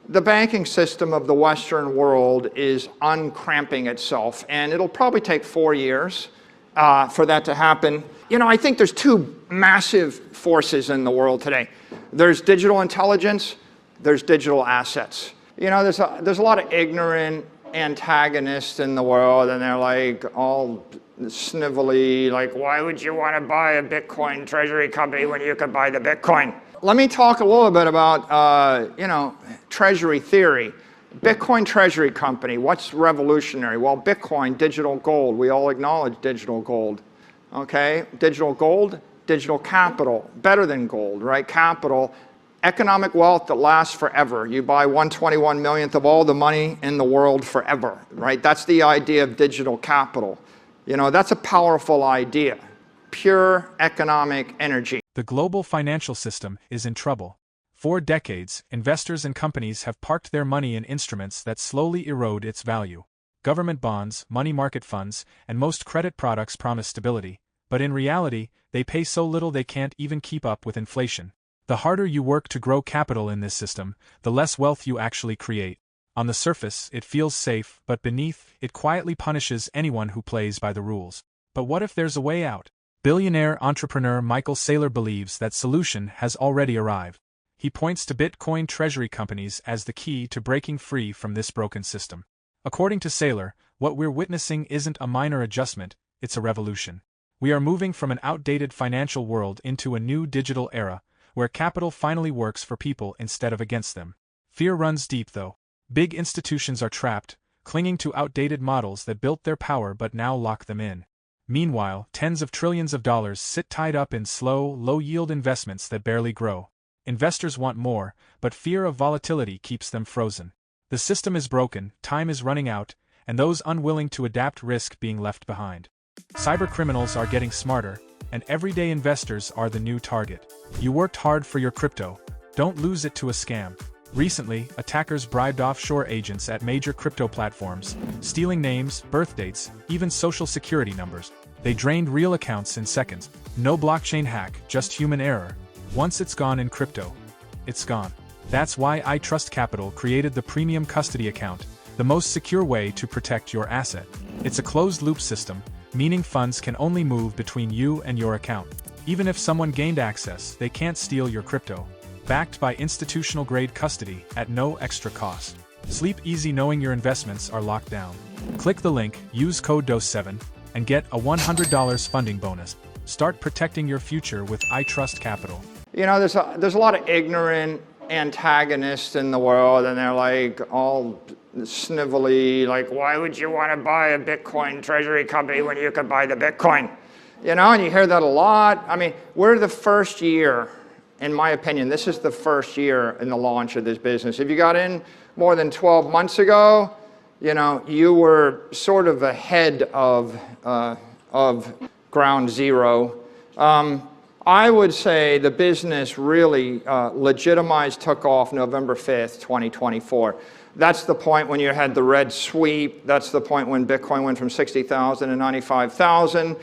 The banking system of the Western world is uncramping itself, and it'll probably take 4 years for that to happen. You know, I think there's two massive forces in the world today. There's digital intelligence, there's digital assets. You know, there's a lot of ignorant antagonists in the world, and they're like all snivelly, like, why would you want to buy a Bitcoin treasury company when you could buy the Bitcoin? Let me talk a little bit about, treasury theory. Bitcoin treasury company, what's revolutionary? Well, Bitcoin, digital gold. We all acknowledge digital gold, okay? Digital gold, digital capital, better than gold, right? Capital, economic wealth that lasts forever. You buy 1/21 millionth of all the money in the world forever, right? That's the idea of digital capital. You know, that's a powerful idea. Pure economic energy. The global financial system is in trouble. For decades, investors and companies have parked their money in instruments that slowly erode its value. Government bonds, money market funds, and most credit products promise stability, but in reality, they pay so little they can't even keep up with inflation. The harder you work to grow capital in this system, the less wealth you actually create. On the surface, it feels safe, but beneath, it quietly punishes anyone who plays by the rules. But what if there's a way out? Billionaire entrepreneur Michael Saylor believes that solution has already arrived. He points to Bitcoin treasury companies as the key to breaking free from this broken system. According to Saylor, what we're witnessing isn't a minor adjustment, it's a revolution. We are moving from an outdated financial world into a new digital era, where capital finally works for people instead of against them. Fear runs deep though. Big institutions are trapped, clinging to outdated models that built their power but now lock them in. Meanwhile, tens of trillions of dollars sit tied up in slow, low-yield investments that barely grow. Investors want more, but fear of volatility keeps them frozen. The system is broken, time is running out, and those unwilling to adapt risk being left behind. Cybercriminals are getting smarter, and everyday investors are the new target. You worked hard for your crypto. Don't lose it to a scam. Recently, attackers bribed offshore agents at major crypto platforms, stealing names, birth dates, even social security numbers. They drained real accounts in seconds. No blockchain hack, just human error. Once it's gone in crypto, it's gone. That's why ITrust Capital created the Premium Custody Account, the most secure way to protect your asset. It's a closed-loop system, meaning funds can only move between you and your account. Even if someone gained access, they can't steal your crypto. Backed by institutional-grade custody at no extra cost. Sleep easy knowing your investments are locked down. Click the link, use code DOSE7, and get a $100 funding bonus. Start protecting your future with ITrust Capital. You know, there's a lot of ignorant antagonists in the world, and they're like all snivelly, like, why would you want to buy a Bitcoin treasury company when you could buy the Bitcoin? You know, and you hear that a lot. I mean, we're the first year, in my opinion, this is the first year in the launch of this business. If you got in more than 12 months ago, you know, you were sort of ahead of ground zero. I would say the business really legitimized, took off November 5th, 2024. That's the point when you had the red sweep. That's the point when Bitcoin went from 60,000 to 95,000.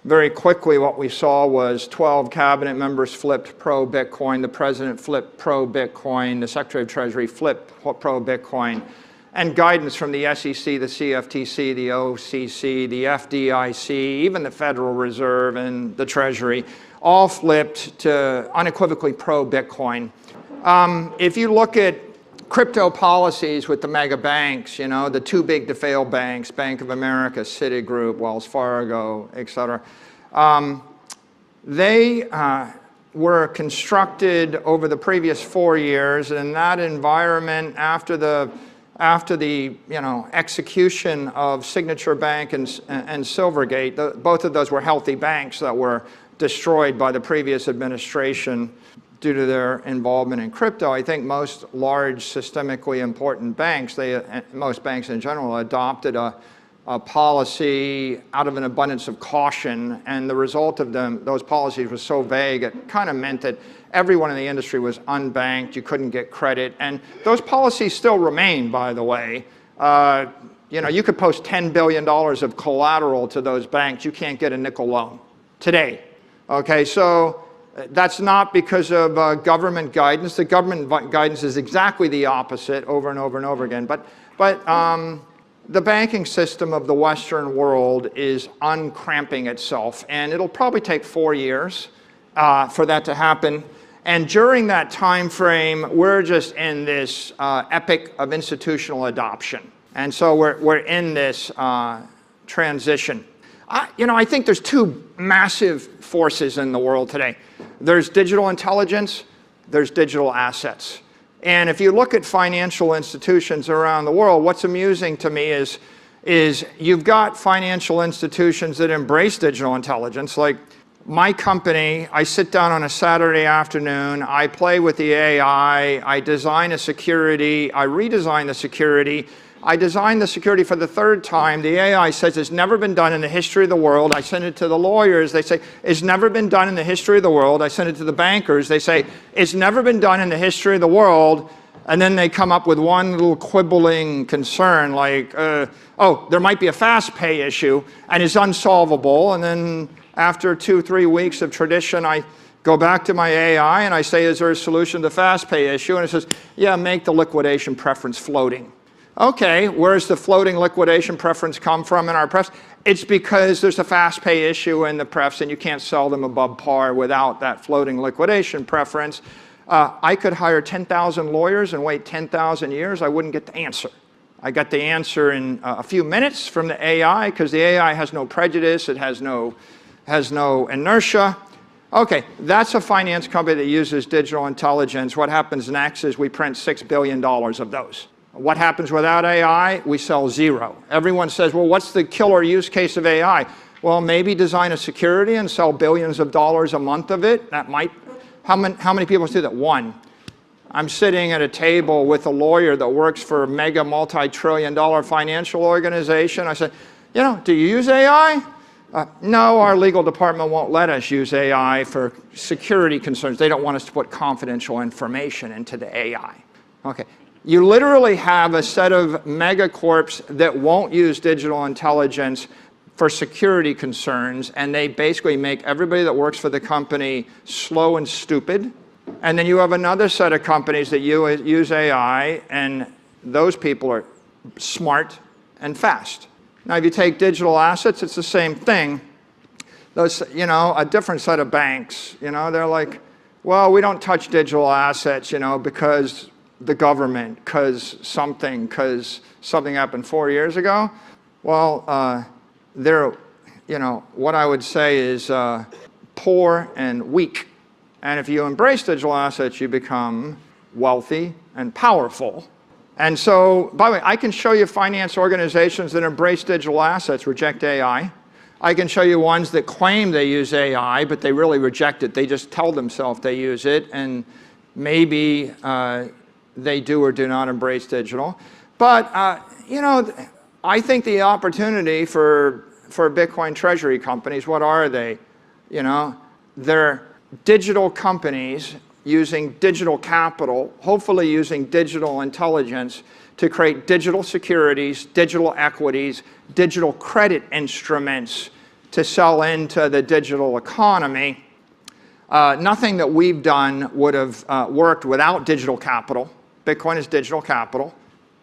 Very quickly, what we saw was 12 cabinet members flipped pro-Bitcoin, the president flipped pro-Bitcoin, the Secretary of Treasury flipped pro-Bitcoin, and guidance from the SEC, the CFTC, the OCC, the FDIC, even the Federal Reserve and the Treasury, all flipped to unequivocally pro-Bitcoin. If you look at crypto policies with the mega banks, you know, the too big to fail banks, Bank of America, Citigroup, Wells Fargo, et cetera, they were constructed over the previous 4 years, and in that environment, after the execution of Signature Bank and Silvergate, both of those were healthy banks that were destroyed by the previous administration due to their involvement in crypto. I think most large systemically important banks, most banks in general, adopted a policy out of an abundance of caution, and the result of those policies was so vague, it kind of meant that everyone in the industry was unbanked, you couldn't get credit, and those policies still remain, by the way. You could post $10 billion of collateral to those banks, you can't get a nickel loan today. Okay, so That's not because of government guidance. The government guidance is exactly the opposite over and over and over again. But the banking system of the Western world is uncramping itself, and it'll probably take 4 years for that to happen. And during that time frame, we're just in this epic of institutional adoption. And so we're in this transition. I think there's two massive forces in the world today. There's digital intelligence, there's digital assets. And if you look at financial institutions around the world, what's amusing to me is you've got financial institutions that embrace digital intelligence. Like my company, I sit down on a Saturday afternoon, I play with the AI, I design a security, I redesign the security. I designed the security for the third time. The AI says it's never been done in the history of the world. I send it to the lawyers. They say, it's never been done in the history of the world. I send it to the bankers. They say, it's never been done in the history of the world. And then they come up with one little quibbling concern like, oh, there might be a fast pay issue and it's unsolvable. And then after 2-3 weeks of tradition, I go back to my AI and I say, is there a solution to the fast pay issue? And it says, yeah, make the liquidation preference floating. Okay, where's the floating liquidation preference come from in our prefs? It's because there's a fast pay issue in the prefs and you can't sell them above par without that floating liquidation preference. I could hire 10,000 lawyers and wait 10,000 years. I wouldn't get the answer. I got the answer in a few minutes from the AI because the AI has no prejudice. It has no inertia. Okay, that's a finance company that uses digital intelligence. What happens next is we print $6 billion of those. What happens without AI? We sell zero. Everyone says, well, what's the killer use case of AI? Well, maybe design a security and sell billions of dollars a month of it. That might, how many people do that? One. I'm sitting at a table with a lawyer that works for a mega multi-trillion-dollar financial organization. I said, do you use AI? No, our legal department won't let us use AI for security concerns. They don't want us to put confidential information into the AI. Okay. You literally have a set of megacorps that won't use digital intelligence for security concerns, and they basically make everybody that works for the company slow and stupid. And then you have another set of companies that use AI, and those people are smart and fast. Now, if you take digital assets, it's the same thing. Those, a different set of banks, they're like, well, we don't touch digital assets, because the government, because something happened 4 years ago. Well, what I would say is poor and weak. And if you embrace digital assets, you become wealthy and powerful. And so, by the way, I can show you finance organizations that embrace digital assets, reject AI. I can show you ones that claim they use AI, but they really reject it. They just tell themselves they use it, and maybe they do or do not embrace digital. But, I think the opportunity for Bitcoin treasury companies, what are they? They're digital companies using digital capital, hopefully using digital intelligence to create digital securities, digital equities, digital credit instruments to sell into the digital economy. Nothing that we've done would have worked without digital capital. Bitcoin is digital capital.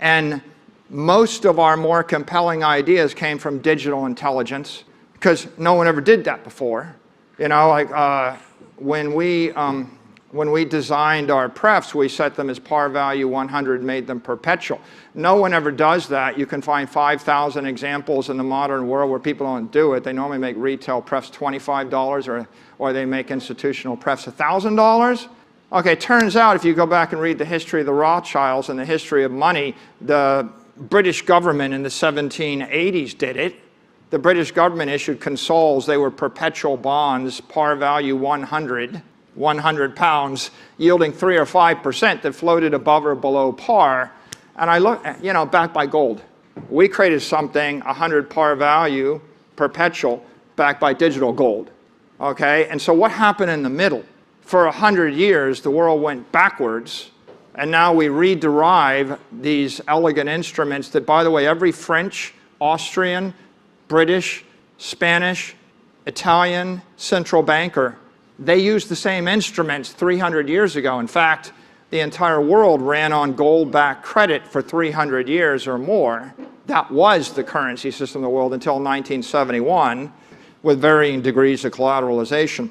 And most of our more compelling ideas came from digital intelligence because no one ever did that before. When we designed our prefs, we set them as par value 100, made them perpetual. No one ever does that. You can find 5,000 examples in the modern world where people don't do it. They normally make retail prefs $25 or they make institutional prefs $1,000. Okay, it turns out if you go back and read the history of the Rothschilds and the history of money, the British government in the 1780s did it. The British government issued consols. They were perpetual bonds, par value 100 pounds, yielding 3 or 5% that floated above or below par. And I look, backed by gold. We created something, 100 par value, perpetual, backed by digital gold. Okay, and so what happened in the middle? For 100 years, the world went backwards, and now we rederive these elegant instruments that, by the way, every French, Austrian, British, Spanish, Italian central banker They used the same instruments 300 years ago. In fact, the entire world ran on gold-backed credit for 300 years or more. That was the currency system of the world until 1971, with varying degrees of collateralization.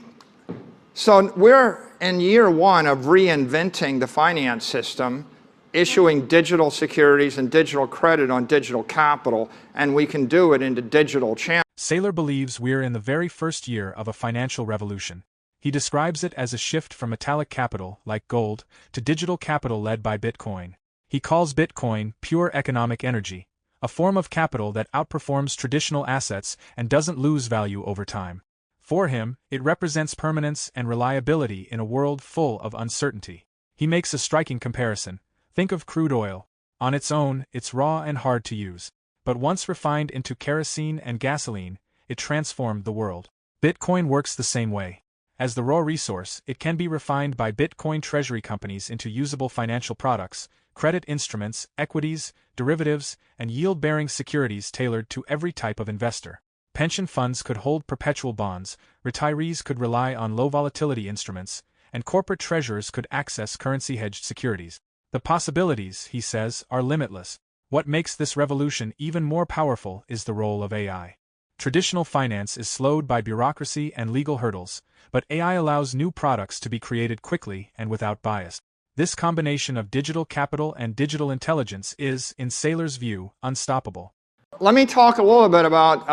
So we're in year one of reinventing the finance system, issuing digital securities and digital credit on digital capital, and we can do it into digital channels. Saylor believes we're in the very first year of a financial revolution. He describes it as a shift from metallic capital, like gold, to digital capital led by Bitcoin. He calls Bitcoin pure economic energy, a form of capital that outperforms traditional assets and doesn't lose value over time. For him, it represents permanence and reliability in a world full of uncertainty. He makes a striking comparison. Think of crude oil. On its own, it's raw and hard to use. But once refined into kerosene and gasoline, it transformed the world. Bitcoin works the same way. As the raw resource, it can be refined by Bitcoin treasury companies into usable financial products, credit instruments, equities, derivatives, and yield-bearing securities tailored to every type of investor. Pension funds could hold perpetual bonds, retirees could rely on low-volatility instruments, and corporate treasurers could access currency-hedged securities. The possibilities, he says, are limitless. What makes this revolution even more powerful is the role of AI. Traditional finance is slowed by bureaucracy and legal hurdles, but AI allows new products to be created quickly and without bias. This combination of digital capital and digital intelligence is, in Saylor's view, unstoppable. Let me talk a little bit about,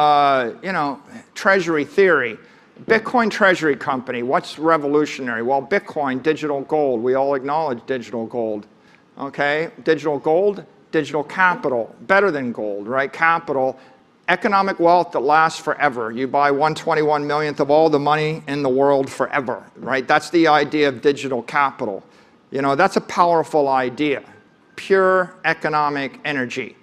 treasury theory. Bitcoin treasury company, what's revolutionary? Well, Bitcoin, digital gold. We all acknowledge digital gold. Okay? Digital gold, digital capital. Better than gold, right? Capital. Economic wealth that lasts forever. You buy 1/21 millionth of all the money in the world forever, right? That's the idea of digital capital. That's a powerful idea. Pure economic energy.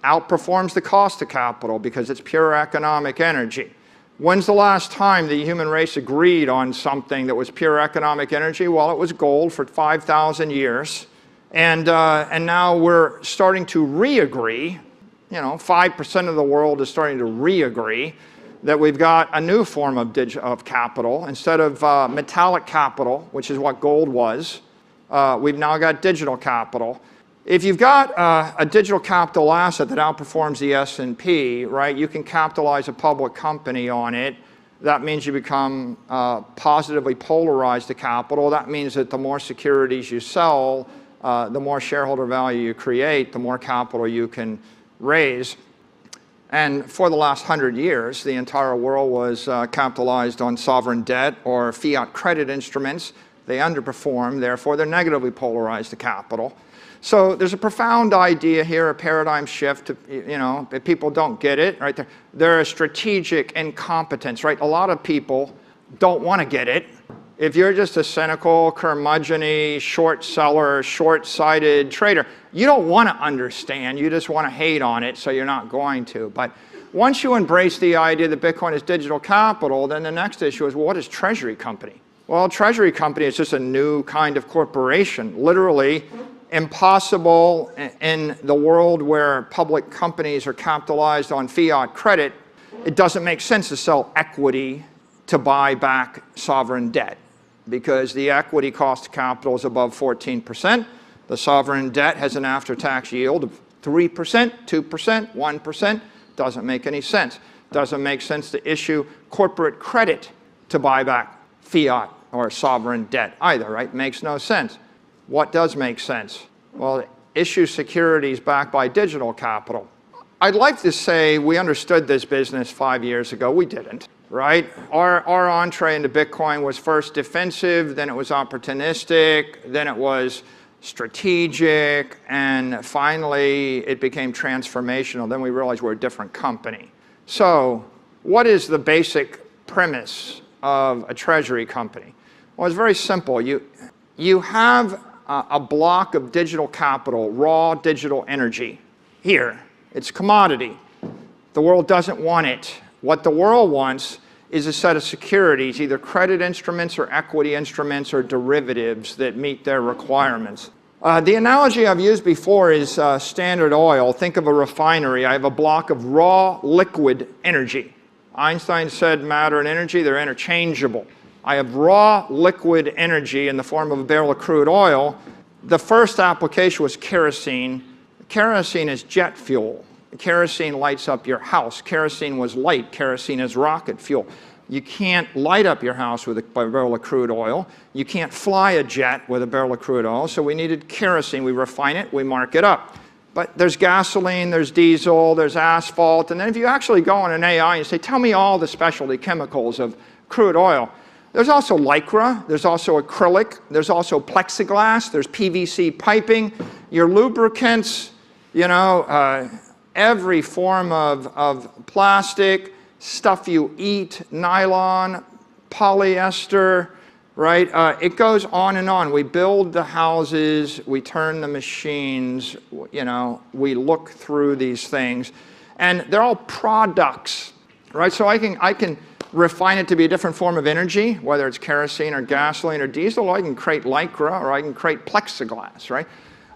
Outperforms the cost of capital because it's pure economic energy. When's the last time the human race agreed on something that was pure economic energy? Well, it was gold for 5,000 years. And now we're starting to re-agree. 5% of the world is starting to re-agree that we've got a new form of capital. Instead of metallic capital, which is what gold was, we've now got digital capital. If you've got a digital capital asset that outperforms the S&P, right, you can capitalize a public company on it. That means you become positively polarized to capital. That means that the more securities you sell, the more shareholder value you create, the more capital you can raise. And for the last 100 years, the entire world was capitalized on sovereign debt or fiat credit instruments. They underperform, therefore they're negatively polarized to capital. So there's a profound idea here, a paradigm shift. If people don't get it, right? They're a strategic incompetence, right? A lot of people don't want to get it. If you're just a cynical, curmudgeon-y, short seller, short-sighted trader, you don't want to understand. You just want to hate on it, so you're not going to. But once you embrace the idea that Bitcoin is digital capital, then the next issue is, well, what is treasury company? Well, treasury company is just a new kind of corporation. Literally impossible in the world where public companies are capitalized on fiat credit. It doesn't make sense to sell equity to buy back sovereign debt because the equity cost of capital is above 14%. The sovereign debt has an after-tax yield of 3%, 2%, 1%. Doesn't make any sense. Doesn't make sense to issue corporate credit to buy back fiat or sovereign debt either, right? Makes no sense. What does make sense? Well, issue securities backed by digital capital. I'd like to say we understood this business 5 years ago. We didn't, right? Our entree into Bitcoin was first defensive, then it was opportunistic, then it was strategic, and finally it became transformational. Then we realized we're a different company. So what is the basic premise of a treasury company? Well, it's very simple. You have a block of digital capital, raw digital energy. Here, it's commodity. The world doesn't want it. What the world wants is a set of securities, either credit instruments or equity instruments or derivatives that meet their requirements. The analogy I've used before is Standard Oil. Think of a refinery. I have a block of raw liquid energy. Einstein said matter and energy, they're interchangeable. I have raw liquid energy in the form of a barrel of crude oil. The first application was kerosene. Kerosene is jet fuel. Kerosene lights up your house. Kerosene was light. Kerosene is rocket fuel. You can't light up your house with a barrel of crude oil. You can't fly a jet with a barrel of crude oil. So we needed kerosene. We refine it. We mark it up. But there's gasoline, there's diesel, there's asphalt. And then if you actually go on an AI and say, tell me all the specialty chemicals of crude oil, there's also lycra, there's also acrylic, there's also plexiglass, there's PVC piping, your lubricants, every form of plastic, stuff you eat, nylon, polyester, right? It goes on and on. We build the houses, we turn the machines, we look through these things, and they're all products, right? So I can refine it to be a different form of energy, whether it's kerosene or gasoline or diesel, or I can create lycra, or I can create plexiglass, right?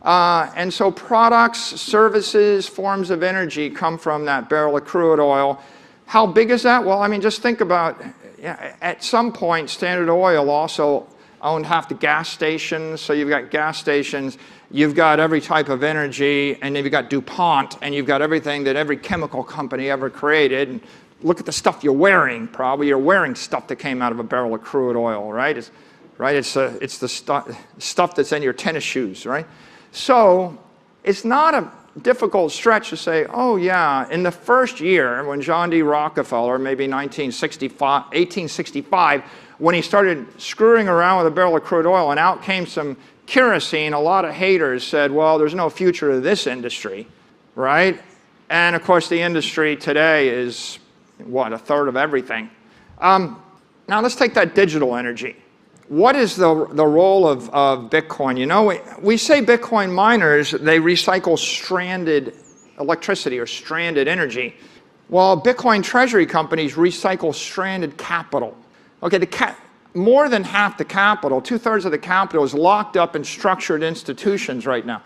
And so products, services, forms of energy come from that barrel of crude oil. How big is that? Well, just think about, at some point, Standard Oil also owned half the gas stations. So you've got gas stations, you've got every type of energy, and then you've got DuPont, and you've got everything that every chemical company ever created. And look at the stuff you're wearing, probably. You're wearing stuff that came out of a barrel of crude oil, right? It's the stuff that's in your tennis shoes, right? So it's not a difficult stretch to say, oh yeah, in the first year when John D. Rockefeller, maybe 1865, when he started screwing around with a barrel of crude oil and out came some kerosene, a lot of haters said, well, there's no future to this industry, right? And of course the industry today is, what, a third of everything. Now let's take that digital energy. What is the role of Bitcoin? We say Bitcoin miners, they recycle stranded electricity or stranded energy. Well, Bitcoin treasury companies recycle stranded capital. Okay, more than half the capital, 2/3 of the capital is locked up in structured institutions right now.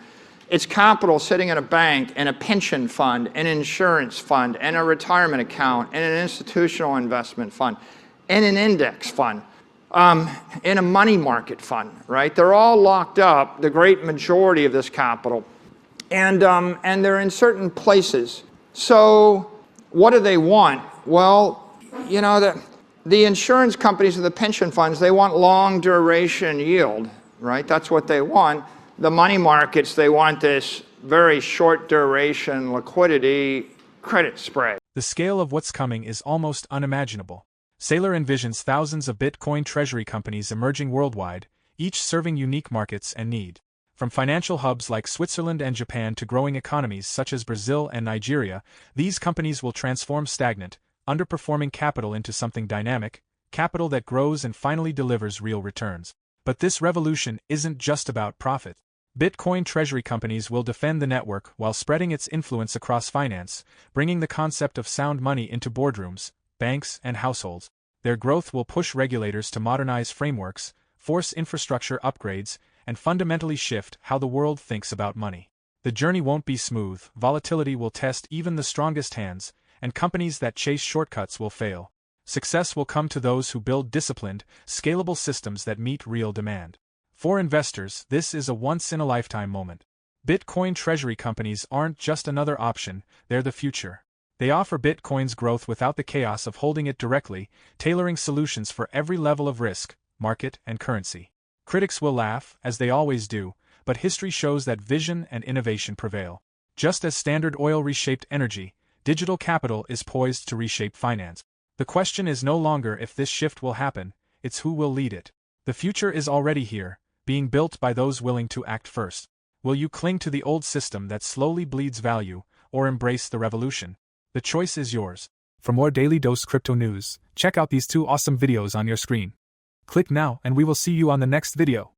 It's capital sitting in a bank, in a pension fund, an insurance fund, and a retirement account, and an institutional investment fund, and an index fund. In a money market fund, right? They're all locked up, the great majority of this capital, and they're in certain places. So what do they want? Well, the insurance companies and the pension funds, they want long duration yield, right? That's what they want. The money markets, they want this very short duration liquidity credit spread. The scale of what's coming is almost unimaginable. Saylor envisions thousands of Bitcoin treasury companies emerging worldwide, each serving unique markets and need. From financial hubs like Switzerland and Japan to growing economies such as Brazil and Nigeria, these companies will transform stagnant, underperforming capital into something dynamic, capital that grows and finally delivers real returns. But this revolution isn't just about profit. Bitcoin treasury companies will defend the network while spreading its influence across finance, bringing the concept of sound money into boardrooms, banks, and households. Their growth will push regulators to modernize frameworks, force infrastructure upgrades, and fundamentally shift how the world thinks about money. The journey won't be smooth, volatility will test even the strongest hands, and companies that chase shortcuts will fail. Success will come to those who build disciplined, scalable systems that meet real demand. For investors, this is a once-in-a-lifetime moment. Bitcoin treasury companies aren't just another option, they're the future. They offer Bitcoin's growth without the chaos of holding it directly, tailoring solutions for every level of risk, market, and currency. Critics will laugh, as they always do, but history shows that vision and innovation prevail. Just as Standard Oil reshaped energy, digital capital is poised to reshape finance. The question is no longer if this shift will happen, it's who will lead it. The future is already here, being built by those willing to act first. Will you cling to the old system that slowly bleeds value, or embrace the revolution? The choice is yours. For more Daily Dose Crypto news, check out these 2 awesome videos on your screen. Click now and we will see you on the next video.